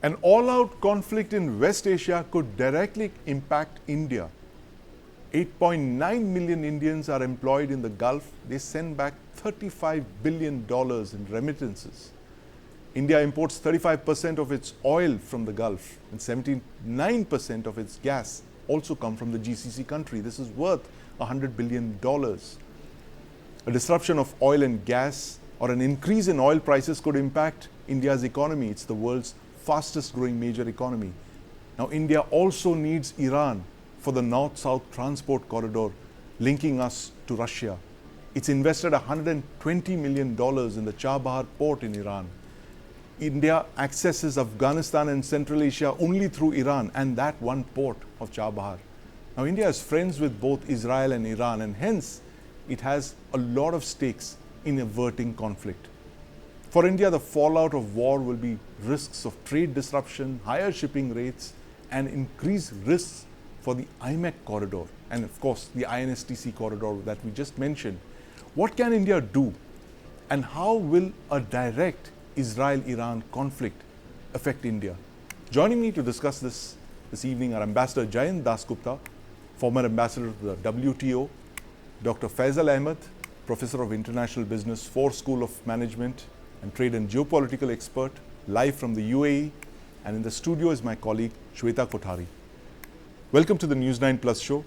An all-out conflict in West Asia could directly impact India. 8.9 million Indians are employed in the Gulf. They send back $35 billion in remittances. India imports 35% of its oil from the Gulf, and 79% of its gas also come from the GCC country. This is worth $100 billion. A disruption of oil and gas or an increase in oil prices could impact India's economy. It's the world's fastest growing major economy. Now, India also needs Iran for the north-south transport corridor linking us to Russia. It's invested $120 million in the Chabahar port in Iran. India accesses Afghanistan and Central Asia only through Iran and that one port of Chabahar. Now, India is friends with both Israel and Iran, and hence it has a lot of stakes in averting conflict. For India, the fallout of war will be risks of trade disruption, higher shipping rates, and increased risks for the IMEC corridor, and of course the INSTC corridor that we just mentioned. What can India do, and how will a direct Israel-Iran conflict affect India? Joining me to discuss this evening are Ambassador Jayant Dasgupta, former ambassador to the WTO, Dr. Faisal Ahmed, Professor of International Business, Ford School of Management and Trade and Geopolitical Expert, live from the UAE, and in the studio is my colleague Shweta Kothari. Welcome to the News9 Plus show.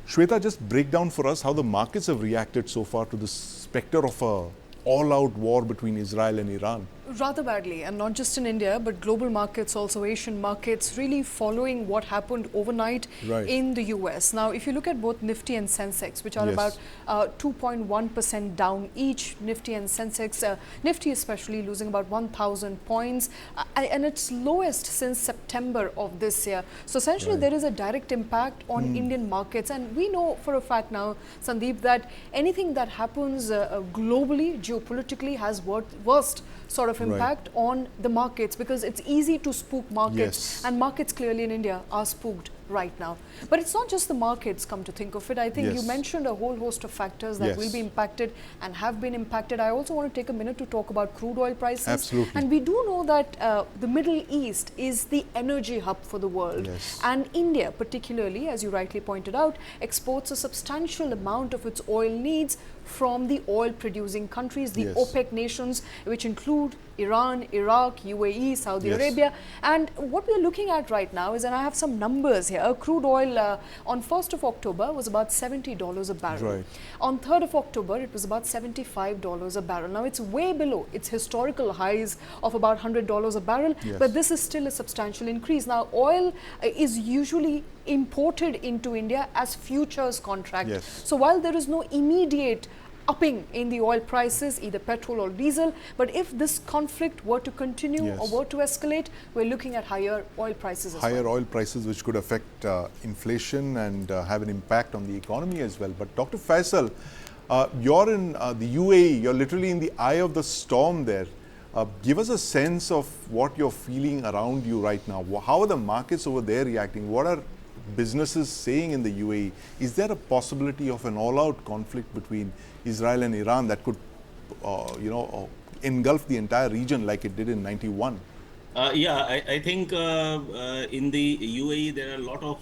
Shweta, just break down for us how the markets have reacted so far to the specter of a all-out war between Israel and Iran. Rather badly, and not just in India, but global markets, also Asian markets, really following what happened overnight in the US. Now, if you look at both Nifty and Sensex, which are about 2.1% down each, Nifty and Sensex, Nifty especially losing about 1,000 points, and its lowest since September of this year. So essentially, there is a direct impact on Indian markets, and we know for a fact now, Sandeep, that anything that happens globally, geopolitically, has worst sort of impact on the markets, because it's easy to spook markets, and markets clearly in India are spooked right now. But it's not just the markets, come to think of it. I think you mentioned a whole host of factors that will be impacted and have been impacted. I also want to take a minute to talk about crude oil prices. Absolutely. And we do know that the Middle East is the energy hub for the world. And India, particularly, as you rightly pointed out, exports a substantial amount of its oil needs from the oil-producing countries, the OPEC nations, which include Iran, Iraq, UAE, Saudi Arabia. And what we're looking at right now is, and I have some numbers here, crude oil on 1st of October was about $70 a barrel. On 3rd of October, it was about $75 a barrel. Now, it's way below its historical highs of about $100 a barrel, but this is still a substantial increase. Now, oil is usually imported into India as futures contract. So while there is no immediate upping in the oil prices, either petrol or diesel, but if this conflict were to continue or were to escalate, we're looking at higher oil prices as well. Higher oil prices, which could affect inflation and have an impact on the economy as well. But Dr. Faisal, you're in the UAE, you're literally in the eye of the storm there. Give us a sense of what you're feeling around you right now. How are the markets over there reacting? What are businesses saying in the UAE? Is there a possibility of an all-out conflict between Israel and Iran that could, engulf the entire region like it did in '91? I think in the UAE there are a lot of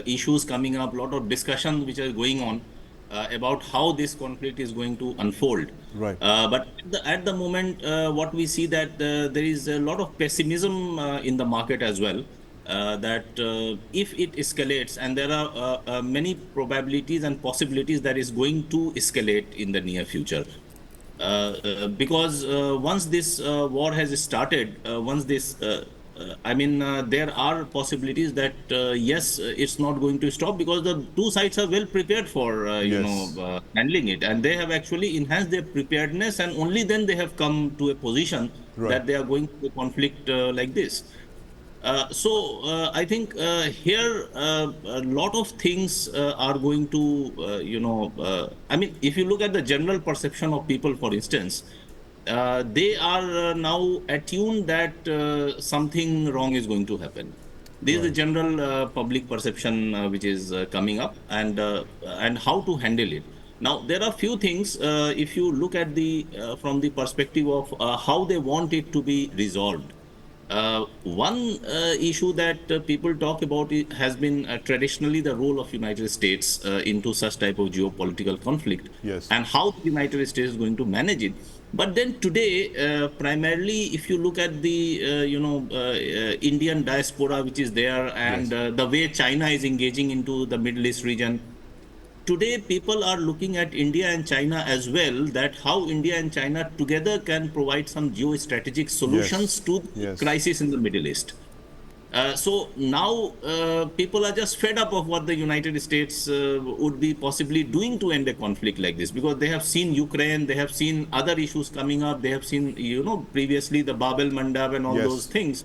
issues coming up, a lot of discussions which are going on about how this conflict is going to unfold. But at the moment, what we see that there is a lot of pessimism in the market as well. That if it escalates, and there are many probabilities and possibilities that is going to escalate in the near future. Because once this war has started, there are possibilities that yes, it's not going to stop, because the two sides are well prepared for handling it, and they have actually enhanced their preparedness, and only then they have come to a position that they are going to a conflict like this. I think here a lot of things are going to, if you look at the general perception of people, for instance, they are now attuned that something wrong is going to happen. This is the general public perception which is coming up, and how to handle it. Now, there are few things, if you look at the from the perspective of how they want it to be resolved. One issue that people talk about has been traditionally the role of United States into such type of geopolitical conflict, Yes. and how the United States is going to manage it. But then today, primarily, if you look at the Indian diaspora which is there, and Yes. the way China is engaging into the Middle East region, today people are looking at India and China as well, that how India and China together can provide some geostrategic Yes. solutions to the Yes. crisis in the Middle East. So now people are just fed up of what the United States would be possibly doing to end a conflict like this, because they have seen Ukraine, they have seen other issues coming up, they have seen, previously the Bab el Mandab and all those Yes. things,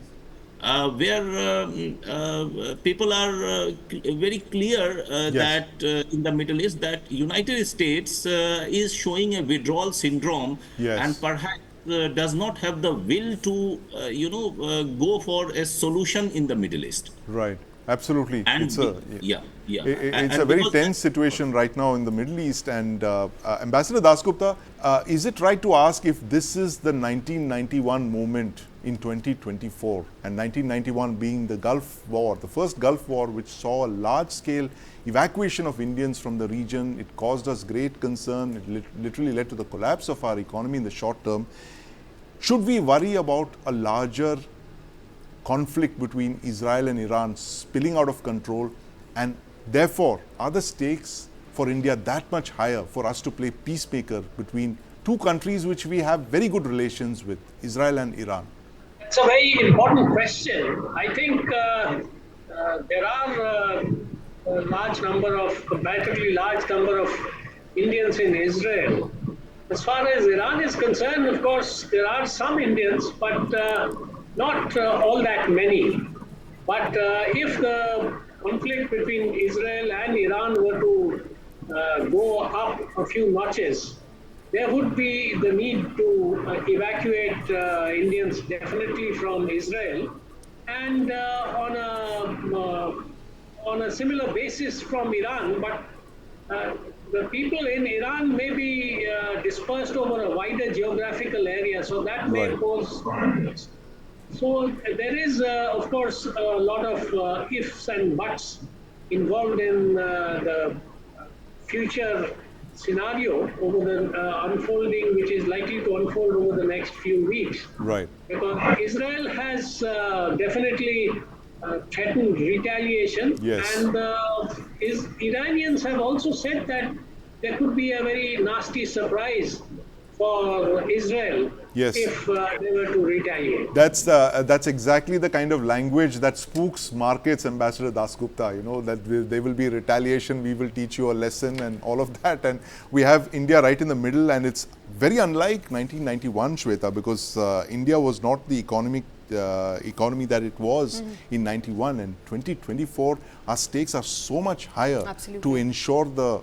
where people are very clear Yes. that in the Middle East, that United States is showing a withdrawal syndrome, and Yes. perhaps does not have the will to, go for a solution in the Middle East. Right. Absolutely. And yeah, yeah, It's a and very because tense situation right now in the Middle East. And Ambassador Dasgupta, is it right to ask if this is the 1991 moment in 2024, and 1991 being the Gulf War, the first Gulf War, which saw a large-scale evacuation of Indians from the region? It caused us great concern. It literally led to the collapse of our economy in the short term. Should we worry about a larger conflict between Israel and Iran spilling out of control, and therefore are the stakes for India that much higher for us to play peacemaker between two countries which we have very good relations with, Israel and Iran? It's a very important question. I think there are comparatively large number of Indians in Israel. As far as Iran is concerned, of course, there are some Indians, but not all that many. But if the conflict between Israel and Iran were to go up a few notches, there would be the need to evacuate Indians definitely from Israel, and on a similar basis from Iran. But the people in Iran may be dispersed over a wider geographical area, so that may Right. pose problems. So there is, of course, a lot of ifs and buts involved in the future scenario over the unfolding, which is likely to unfold over the next few weeks. Right. Because Israel has definitely threatened retaliation, Yes. and Iranians have also said that there could be a very nasty surprise for Israel Yes. if they were to retaliate. That's exactly the kind of language that spooks markets, Ambassador Dasgupta. You know, that there will be retaliation, we will teach you a lesson and all of that. And we have India right in the middle, and it's very unlike 1991, Shweta, because India was not the economy that it was in 91. And 2024, our stakes are so much higher. Absolutely. To ensure the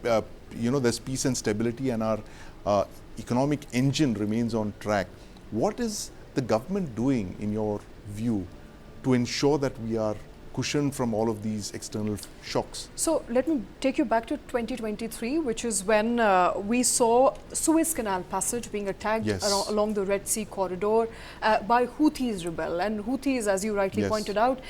there's peace and stability, and our economic engine remains on track. What is the government doing, in your view, to ensure that we are cushioned from all of these external shocks? So let me take you back to 2023, which is when we saw Suez Canal passage being attacked Yes. along the Red Sea corridor by Houthis rebel. And Houthis, as you rightly Yes. pointed out,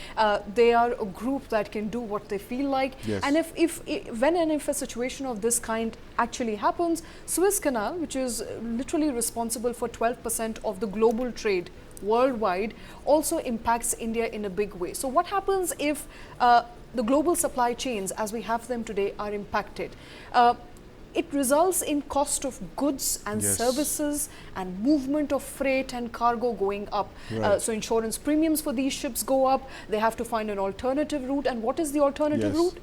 they are a group that can do what they feel like. Yes. And if a situation of this kind actually happens, Suez Canal, which is literally responsible for 12% of the global trade worldwide, also impacts India in a big way. So what happens if the global supply chains as we have them today are impacted? It results in cost of goods and Yes. services and movement of freight and cargo going up. Right. So insurance premiums for these ships go up. They have to find an alternative route. And what is the alternative Yes. route?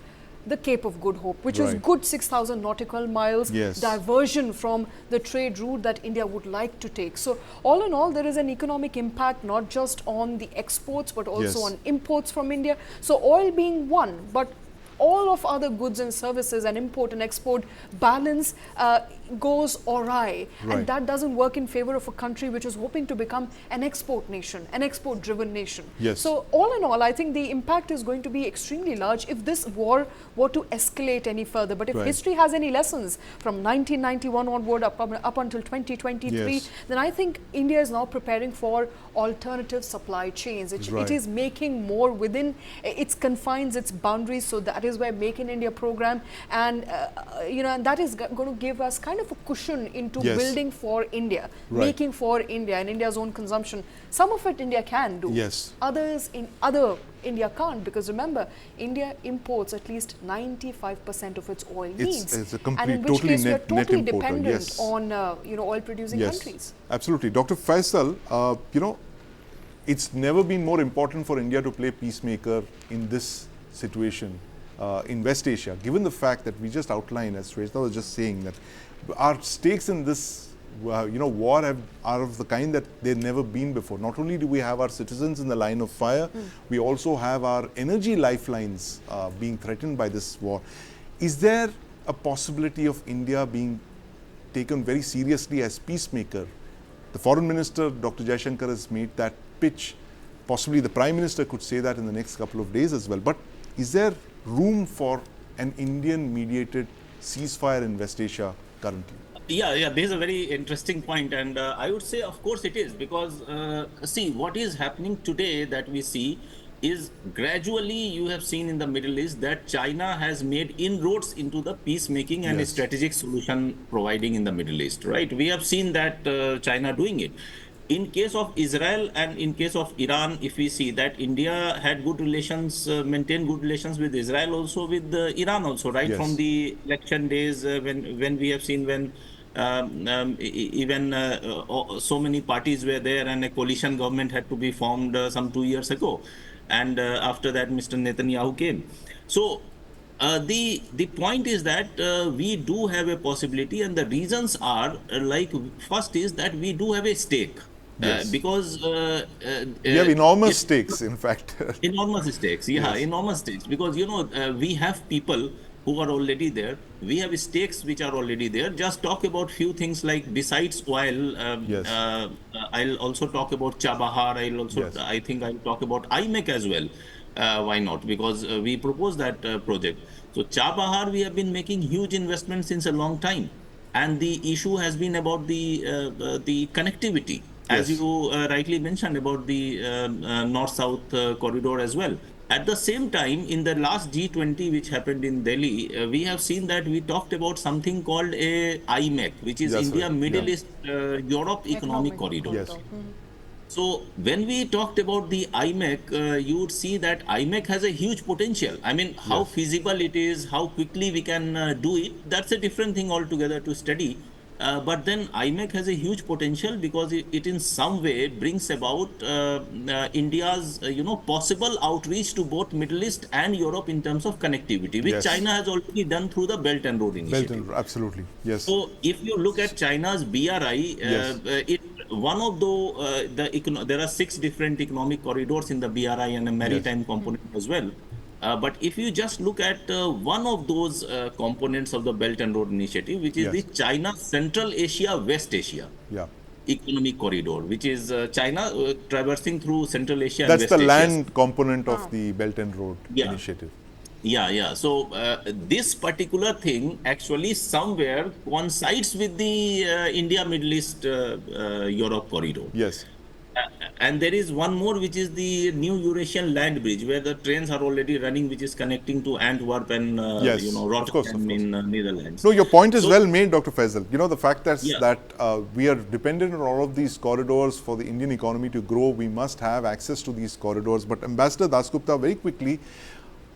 The Cape of Good Hope, which is Right. good 6,000 nautical miles, Yes. diversion from the trade route that India would like to take. So all in all, there is an economic impact not just on the exports but also Yes. on imports from India. So oil being one, but all of other goods and services and import and export balance goes awry. Right. And that doesn't work in favor of a country which is hoping to become an export nation, an export-driven nation. Yes. So all in all, I think the impact is going to be extremely large if this war were to escalate any further. But if history has any lessons from 1991 onward up until 2023, then I think India is now preparing for alternative supply chains. It is making more within its confines, its boundaries. So that is where Make in India program, and and that is going to give us kind of a cushion into building for India, making for India and India's own consumption. Some of it India can do. Yes. Others India can't, because remember, India imports at least 95% of its oil needs. It's a complete, and in which case we are totally importer. dependent on oil-producing countries. Absolutely. Dr. Faisal, it's never been more important for India to play peacemaker in this situation in West Asia, given the fact that we just outlined, as Shweta was just saying, that our stakes in this war are of the kind that they've never been before. Not only do we have our citizens in the line of fire, we also have our energy lifelines being threatened by this war. Is there a possibility of India being taken very seriously as peacemaker? The Foreign Minister, Dr. Jaishankar, has made that pitch. Possibly the Prime Minister could say that in the next couple of days as well. But is there room for an Indian-mediated ceasefire in West Asia currently? Yeah, this is a very interesting point, and I would say, of course, it is, because see, what is happening today that we see is gradually you have seen in the Middle East that China has made inroads into the peacemaking and strategic solution providing in the Middle East, right? We have seen that China doing it. In case of Israel and in case of Iran, if we see that India had good relations, maintained good relations with Israel, also with Iran also, right? From the election days when we have seen when even so many parties were there and a coalition government had to be formed some 2 years ago. And after that, Mr. Netanyahu came. So the point is that we do have a possibility, and the reasons are first is that we do have a stake. Because we have enormous stakes, in fact. Enormous stakes, enormous stakes. Because we have people who are already there. We have stakes which are already there. Just talk about few things like besides oil. I'll also talk about Chabahar. I think I'll talk about IMEC as well. Why not? Because we proposed that project. So Chabahar, we have been making huge investments since a long time, and the issue has been about the connectivity. As you rightly mentioned about the north-south corridor as well. At the same time, in the last G20 which happened in Delhi, we have seen that we talked about something called a IMEC, which is India, Middle East, Europe Economic Corridor. So when we talked about the IMEC, you would see that IMEC has a huge potential. I mean, how feasible it is, how quickly we can do it, that's a different thing altogether to study. But then IMEC has a huge potential because it in some way brings about India's possible outreach to both Middle East and Europe in terms of connectivity, which China has already done through the Belt and Road Initiative. Absolutely, yes. So if you look at China's BRI, one of there are 6 different economic corridors in the BRI and a maritime component as well. But if you just look at one of those components of the Belt and Road Initiative, which is the China Central Asia West Asia Economic Corridor, which is China traversing through Central Asia. That's and West the Asia. land component of the Belt and Road Initiative. So this particular thing actually somewhere coincides with the India Middle East Europe corridor. And there is one more, which is the new Eurasian land bridge, where the trains are already running, which is connecting to Antwerp and Rotterdam in Netherlands. No, your point is well made, Dr. Faisal. The fact that we are dependent on all of these corridors for the Indian economy to grow. We must have access to these corridors. But Ambassador Dasgupta, very quickly,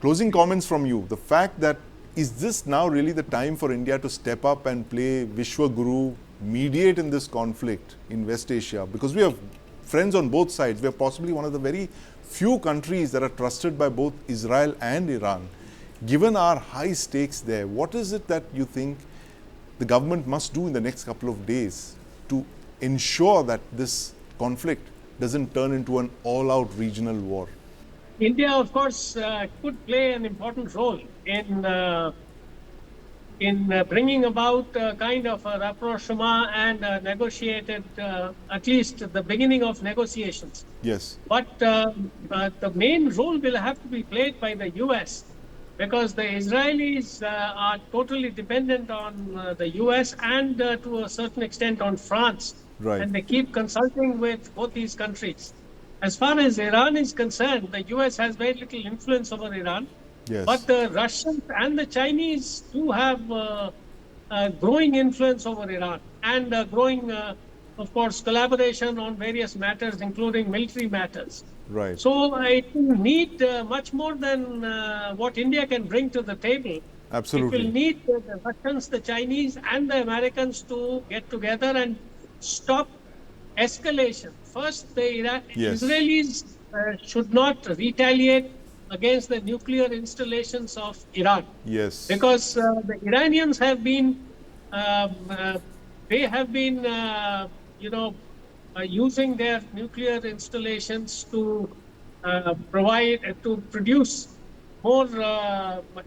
closing comments from you. The fact that, is this now really the time for India to step up and play Vishwa Guru, mediate in this conflict in West Asia? Because we have friends on both sides. We are possibly one of the very few countries that are trusted by both Israel and Iran. Given our high stakes there, what is it that you think the government must do in the next couple of days to ensure that this conflict doesn't turn into an all-out regional war? India, of course, could play an important role in bringing about kind of a rapprochement and negotiated, at least the beginning of negotiations. Yes. But the main role will have to be played by the US, because the Israelis are totally dependent on the US and to a certain extent on France. Right. And they keep consulting with both these countries. As far as Iran is concerned, the US has very little influence over Iran. Yes. But the Russians and the Chinese do have growing influence over Iran, and growing, of course, collaboration on various matters, including military matters. Right. So it will need much more than what India can bring to the table. Absolutely. It will need the Russians, the Chinese, and the Americans to get together and stop escalation. First, the Yes. Israelis should not retaliate against the nuclear installations of Iran. Yes. Because the Iranians have been, using their nuclear installations to produce more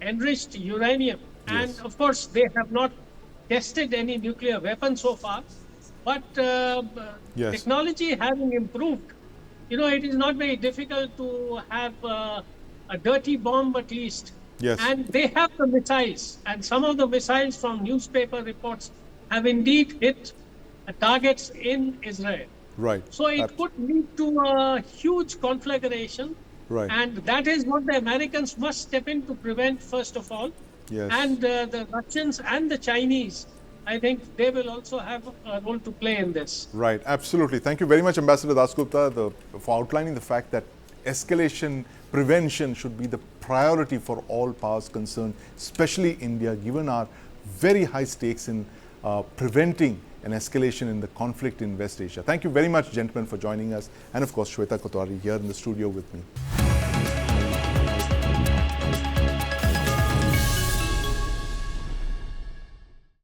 enriched uranium. Yes. And of course, they have not tested any nuclear weapons so far. But Yes. technology having improved, it is not very difficult to have a dirty bomb at least. Yes. And they have the missiles, and some of the missiles from newspaper reports have indeed hit targets in Israel. Right. So it could lead to a huge conflagration. Right. And that is what the Americans must step in to prevent, first of all. Yes. And the Russians and the Chinese, I think they will also have a role to play in this. Right, absolutely. Thank you very much, Ambassador Dasgupta, for outlining the fact that escalation prevention should be the priority for all powers concerned, especially India, given our very high stakes in preventing an escalation in the conflict in West Asia. Thank you very much, gentlemen, for joining us, and of course, Shweta Kothari here in the studio with me.